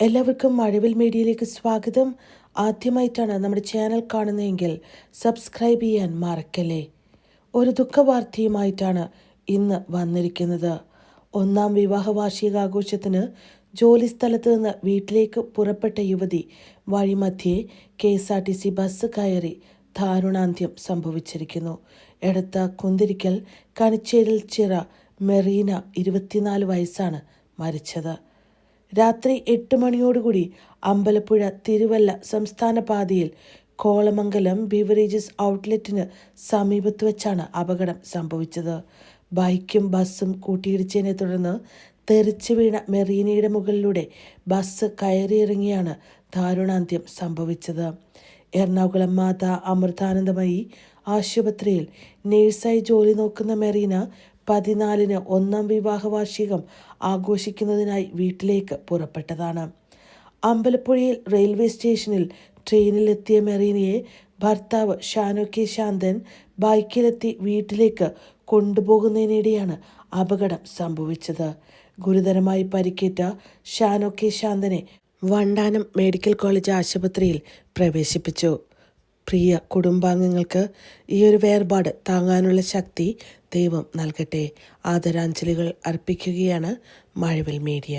എല്ലാവർക്കും മഴവിൽ മീഡിയയിലേക്ക് സ്വാഗതം. ആദ്യമായിട്ടാണ് നമ്മുടെ ചാനൽ കാണുന്നതെങ്കിൽ സബ്സ്ക്രൈബ് ചെയ്യാൻ മറക്കല്ലേ. ഒരു ദുഃഖവാർത്തയുമായിട്ടാണ് ഇന്ന് വന്നിരിക്കുന്നത്. 1-ാം വിവാഹ വാർഷികാഘോഷത്തിന് ജോലിസ്ഥലത്ത് നിന്ന് വീട്ടിലേക്ക് പുറപ്പെട്ട യുവതി വഴിമധ്യേ KSRTC ബസ് കയറി ദാരുണാന്ത്യം സംഭവിച്ചിരിക്കുന്നു. എടത്ത കുന്തിരിക്കൽ കണിച്ചേരിൽ ചിറ മെറീന 24 വയസ്സാണ് മരിച്ചത്. രാത്രി 8 മണിയോടുകൂടി അമ്പലപ്പുഴ തിരുവല്ല സംസ്ഥാന പാതയിൽ കോളമംഗലം ബിവറേജസ് ഔട്ട്ലെറ്റിന് സമീപത്ത് വെച്ചാണ് അപകടം സംഭവിച്ചത്. ബൈക്കും ബസ്സും കൂട്ടിയിടിച്ചതിനെ തുടർന്ന് തെറിച്ചു വീണ മെറീനയുടെ മുകളിലൂടെ ബസ് കയറിയിറങ്ങിയാണ് ദാരുണാന്ത്യം സംഭവിച്ചത്. എറണാകുളം മാതാ അമൃതാനന്ദമയി ആശുപത്രിയിൽ നേഴ്സായി ജോലി നോക്കുന്ന മെറീന 14-ന് 1-ാം വിവാഹ വാർഷികം ആഘോഷിക്കുന്നതിനായി വീട്ടിലേക്ക് പുറപ്പെട്ടതാണ്. അമ്പലപ്പുഴയിൽ റെയിൽവേ സ്റ്റേഷനിൽ ട്രെയിനിലെത്തിയ മെറീനയെ ഭർത്താവ് ഷാനോ കെ ശാന്തൻ ബൈക്കിലെത്തി വീട്ടിലേക്ക് കൊണ്ടുപോകുന്നതിനിടെയാണ് അപകടം സംഭവിച്ചത്. ഗുരുതരമായി പരിക്കേറ്റ ഷാനോ കെ ശാന്തനെ വണ്ടാനം മെഡിക്കൽ കോളേജ് ആശുപത്രിയിൽ പ്രവേശിപ്പിച്ചു. പ്രിയ കുടുംബാംഗങ്ങൾക്ക് ഈ ഒരു വേർപാട് താങ്ങാനുള്ള ശക്തി ദൈവം നൽകട്ടെ. ആദരാഞ്ജലികൾ അർപ്പിക്കുകയാണ് മഴവിൽ മീഡിയ.